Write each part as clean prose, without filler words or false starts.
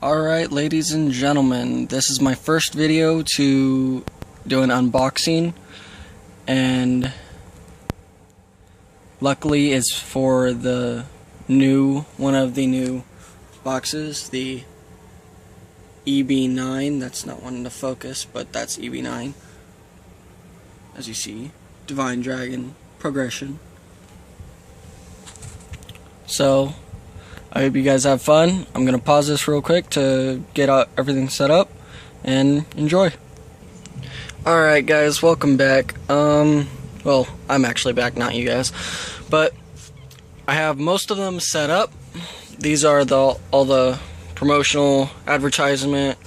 Alright, ladies and gentlemen, this is my first video to do an unboxing, and luckily it's for one of the new boxes, the EB9. That's not one to focus, but that's EB9. As you see, Divine Dragon Progression. So, I hope you guys have fun. I'm going to pause this real quick to get everything set up and enjoy. Alright guys, welcome back. Well, I'm actually back, not you guys. But I have most of them set up. These are all the promotional advertisement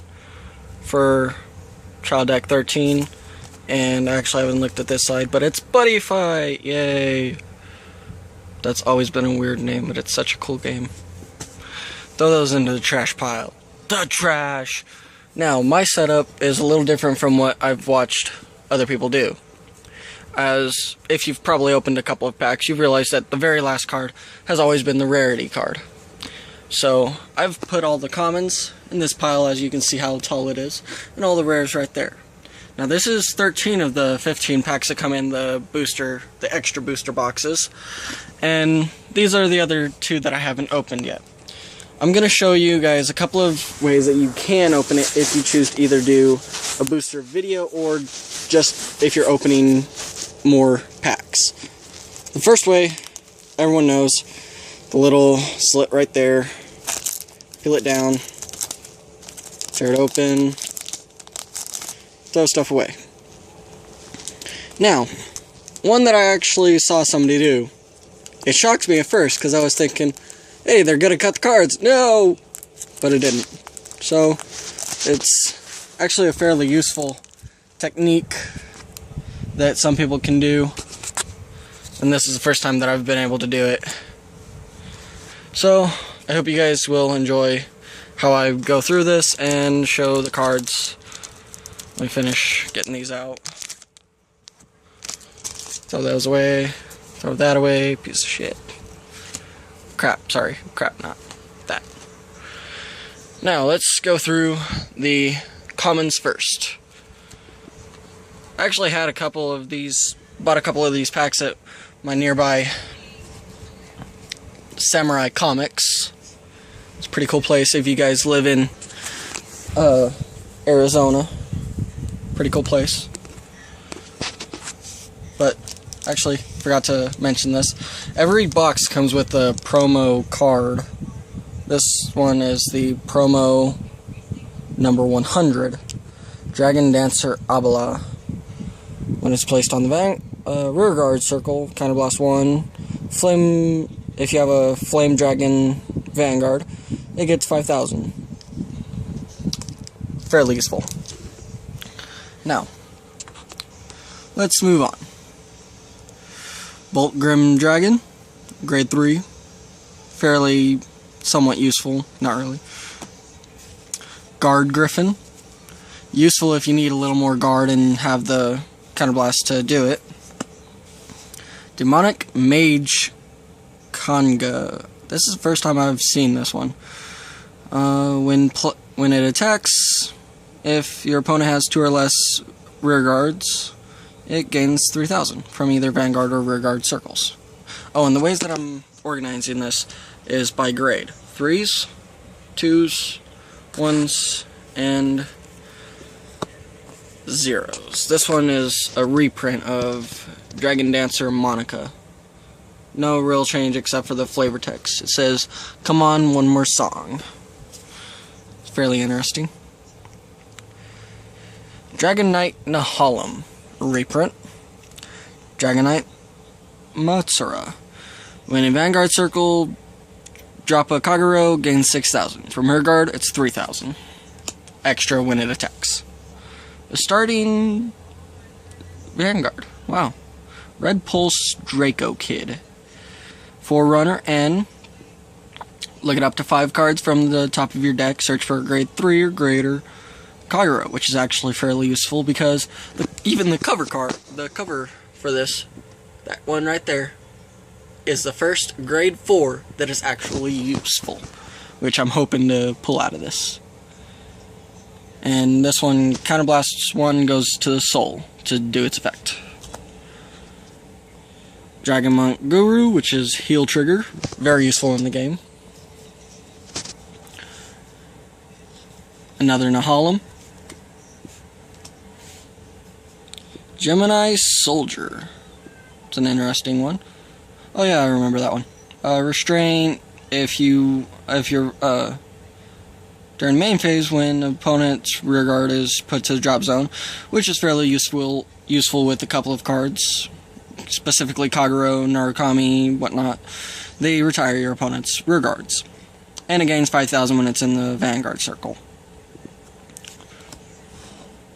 for Trial Deck 13. And I actually haven't looked at this side, but it's Buddy Fight! Yay! That's always been a weird name, but it's such a cool game. Throw those into the trash pile. The trash! Now, my setup is a little different from what I've watched other people do. As if you've probably opened a couple of packs, you've realized that the very last card has always been the rarity card. So, I've put all the commons in this pile, as you can see how tall it is, and all the rares right there. Now, this is 13 of the 15 packs that come in the extra booster boxes, and these are the other two that I haven't opened yet. I'm going to show you guys a couple of ways that you can open it if you choose to either do a booster video or just if you're opening more packs. The first way, everyone knows, the little slit right there. Peel it down, tear it open, throw stuff away. Now, one that I actually saw somebody do, it shocks me at first because I was thinking, hey, they're gonna cut the cards. No! But it didn't. So, it's actually a fairly useful technique that some people can do. And this is the first time that I've been able to do it. So, I hope you guys will enjoy how I go through this and show the cards. Let me finish getting these out. Throw those away. Throw that away. Piece of shit. Crap, sorry. Crap, not that. Now, let's go through the commons first. I actually had a couple of these, bought a couple of these packs at my nearby Samurai Comics. It's a pretty cool place if you guys live in Arizona. Pretty cool place. But, actually, forgot to mention this. Every box comes with a promo card. This one is the promo number 100. Dragon Dancer Abala. When it's placed on the rear guard circle, counterblast 1. Flame, if you have a Flame Dragon Vanguard, it gets 5,000. Fairly useful. Now, let's move on. Bolt Grim Dragon, grade 3. Fairly, somewhat useful, not really. Guard Griffin. Useful if you need a little more guard and have the counterblast to do it. Demonic Mage Kanga. This is the first time I've seen this one. When it attacks, if your opponent has 2 or less rear guards, it gains 3,000 from either Vanguard or rear guard circles. Oh, and the ways that I'm organizing this is by grade. 3s, 2s, 1s, and 0s. This one is a reprint of Dragon Dancer Monica. No real change except for the flavor text. It says, "Come on, one more song." It's fairly interesting. Dragon Knight Nahalem. Reprint. Dragon Knight Matsura. When in Vanguard Circle, drop a Kagero, gains 6,000. From her guard, it's 3,000. Extra when it attacks. The starting Vanguard. Wow. Red Pulse Draco Kid. Forerunner and look at up to 5 cards from the top of your deck. Search for a grade 3 or greater Kagero, which is actually fairly useful because even the cover for this, that one right there, is the first grade 4 that is actually useful, which I'm hoping to pull out of this. And this one, Counterblast 1 goes to the soul to do its effect. Dragon Monk Guru, which is heal trigger, very useful in the game. Another Nahalem. Gemini Soldier. It's an interesting one. Oh yeah, I remember that one. Restraint, if you're during main phase when opponent's rearguard is put to the drop zone, which is fairly useful with a couple of cards, specifically Kagero, Narukami, whatnot. They retire your opponent's rearguards, and it gains 5,000 when it's in the Vanguard circle.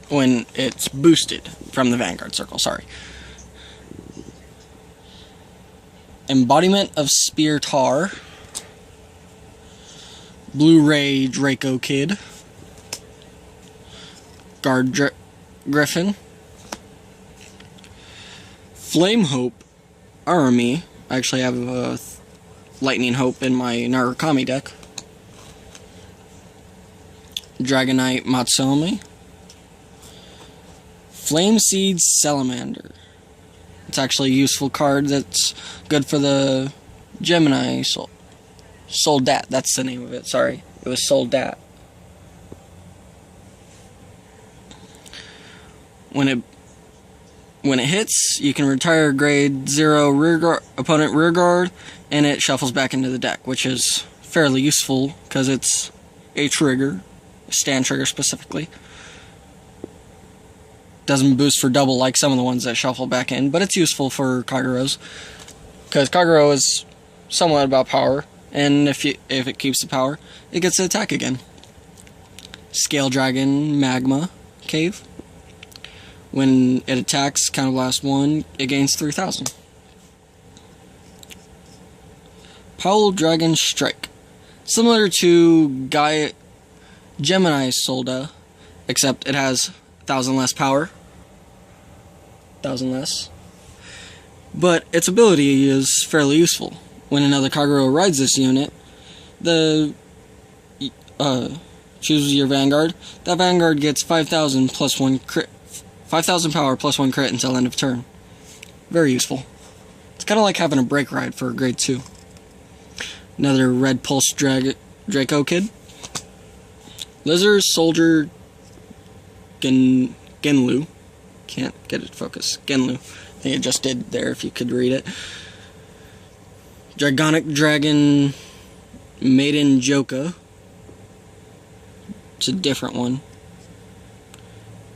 When it's boosted from the Vanguard circle, sorry. Embodiment of Spear Tar. Blu-ray Draco Kid. Guard Griffin. Flame Hope Army. I actually have a Lightning Hope in my Narukami deck. Dragonite Matsuomi. Flame Seed Salamander. It's actually a useful card that's good for the Gemini Soldat. That's the name of it, sorry. It was Soldat. When it hits, you can retire grade 0 opponent rearguard, and it shuffles back into the deck, which is fairly useful because it's a trigger, a stand trigger specifically. Doesn't boost for double like some of the ones that shuffle back in, but it's useful for Kageros, because Kagero is somewhat about power, and if it keeps the power, it gets to attack again. Scale Dragon Magma Cave. When it attacks, Counterblast 1, it gains 3,000. Powell Dragon Strike. Similar to Gemini Solda, except it has 1,000 less power. 1,000 less. But its ability is fairly useful. When another Kagero rides this unit, chooses your Vanguard. That Vanguard gets 5,000 plus 1 crit. 5,000 power plus 1 crit until end of turn. Very useful. It's kind of like having a break ride for grade 2. Another Red Pulse Draco Kid. Lizard Soldier Genlu. Can't get it to focus. Genlu. I think it just did there if you could read it. Dragonic Dragon Maiden Joka. It's a different one.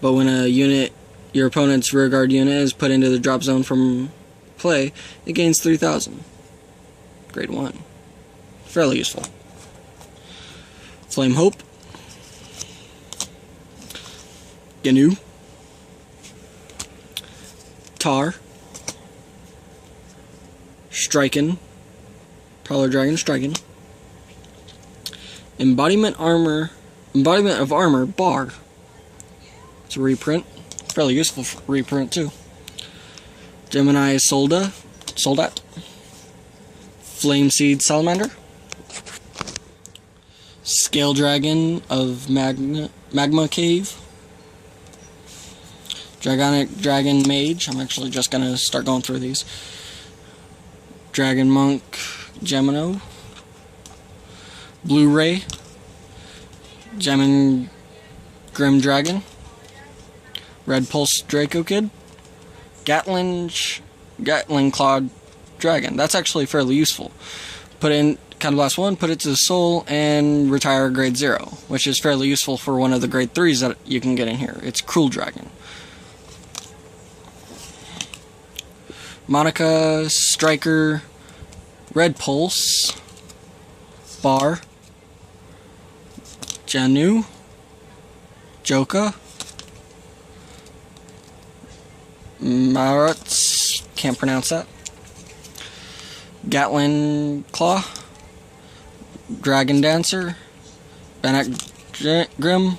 But when your opponent's rearguard unit is put into the drop zone from play, it gains 3,000. Grade 1. Fairly useful. Flame Hope. Gnu. Tar. Striken. Prowler Dragon Striken. Embodiment of Armor Bar. It's a reprint. Fairly useful reprint too. Gemini Soldat. Flame Seed Salamander. Scale Dragon of Magma Cave. Dragonic Dragon Mage. I'm actually just gonna start going through these. Dragon Monk Gemino. Blu-ray. Gemin Grim Dragon. Red Pulse Draco Kid. Gatling Claw Dragon. That's actually fairly useful. Put in Counterblast 1, put it to the soul, and retire grade 0, which is fairly useful for one of the grade 3s that you can get in here. It's Cruel Dragon. Monica Striker Red Pulse Bar Janu Joka Maruts, can't pronounce that. Gatling Claw, Dragon Dancer, Bannock Grim,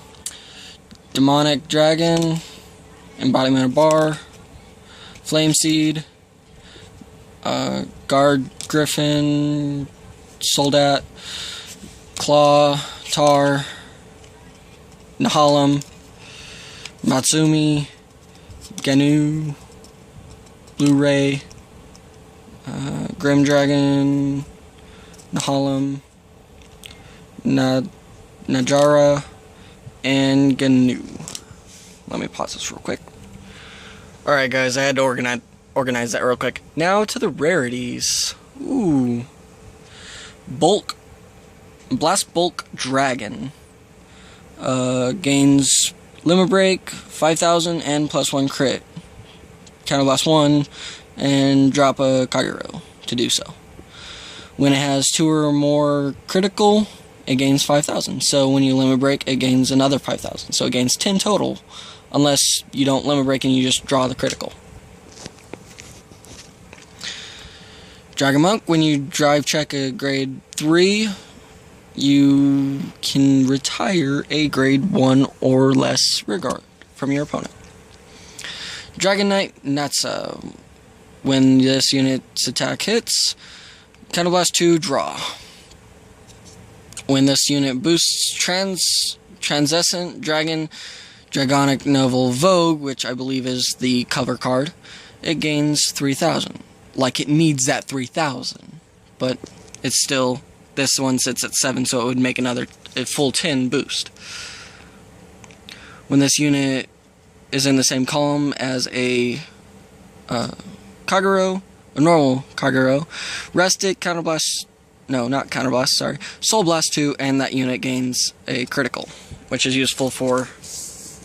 Demonic Dragon, Embodiment of Bar, Flame Seed, Guard Griffin, Soldat, Claw, Tar, Nahalem, Matsumi, Genu, Blu-ray, Grim Dragon, Nahalem, Najara, and Gnu. Let me pause this real quick. Alright guys, I had to organize that real quick. Now to the rarities. Ooh. Blast Bulk Dragon. Gains Limit Break, 5,000, and +1 crit. Counterblast 1, and drop a Kagero to do so. When it has 2 or more critical, it gains 5,000. So when you Limit Break, it gains another 5,000. So it gains 10 total, unless you don't Limit Break and you just draw the critical. Dragon Monk, when you drive check a grade 3, you can retire a grade 1 or less rearguard from your opponent. Dragon Knight Natsa, when this unit's attack hits, Counterblast 2, draw. When this unit boosts Transcendent Dragon, Dragonic Novel Vogue, which I believe is the cover card, it gains 3,000. Like, it needs that 3,000, but it's still, this one sits at 7, so it would make a full 10 boost. When this unit is in the same column as a Kagero, a normal Kagero, rest it, Counterblast, no, not Counterblast, sorry, Soul Blast 2, and that unit gains a critical, which is useful for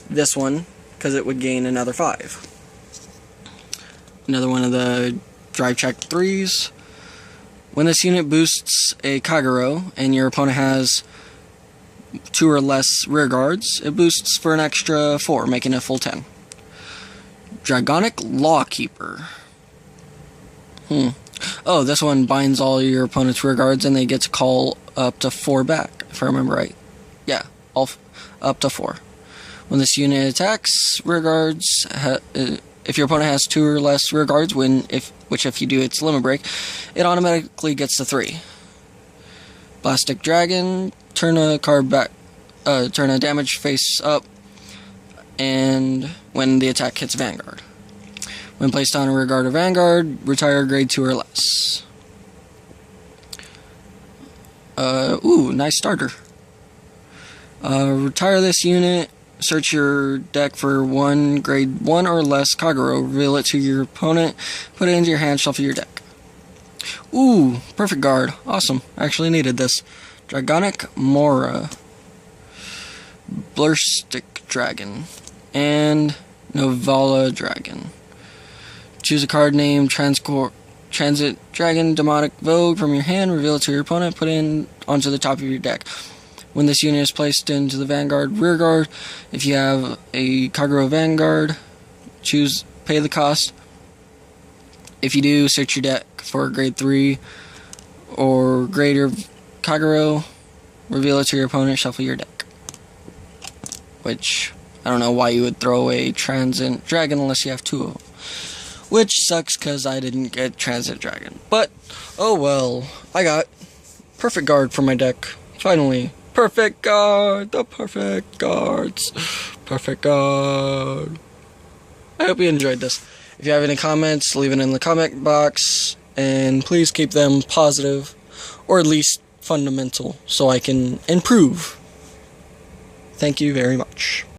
this one, because it would gain another 5. Another one of the Drive Check 3s. When this unit boosts a Kagero, and your opponent has 2 or less rear guards, it boosts for an extra 4, making a full 10. Dragonic Lawkeeper. Oh, this one binds all your opponent's rear guards, and they get to call up to 4 back, if I remember right. Yeah, up to 4. When this unit attacks, rear guards, if your opponent has 2 or less rear guards, which if you do its Limit Break, it automatically gets to 3. Plastic Dragon, turn a card back, turn a damage face up, and when the attack hits Vanguard. When placed on a rear guard or Vanguard, retire grade 2 or less. Ooh, nice starter. Retire this unit. Search your deck for 1 grade 1 or less Kagero, reveal it to your opponent, put it into your hand, shuffle your deck. Ooh, perfect guard. Awesome. Actually needed this. Dragonic Mora, Blurstic Dragon, and Novala Dragon. Choose a card named Transit Dragon Demonic Vogue from your hand, reveal it to your opponent, put it onto the top of your deck. When this unit is placed into the Vanguard rearguard, if you have a Kagero Vanguard, pay the cost. If you do, search your deck for a grade 3 or greater Kagero, reveal it to your opponent, shuffle your deck. Which, I don't know why you would throw away Transit Dragon unless you have 2 of them. Which sucks because I didn't get Transit Dragon. But, oh well, I got perfect guard for my deck. Finally. Perfect guard, the perfect guards, perfect guard. I hope you enjoyed this. If you have any comments, leave it in the comment box, and please keep them positive, or at least fundamental, so I can improve. Thank you very much.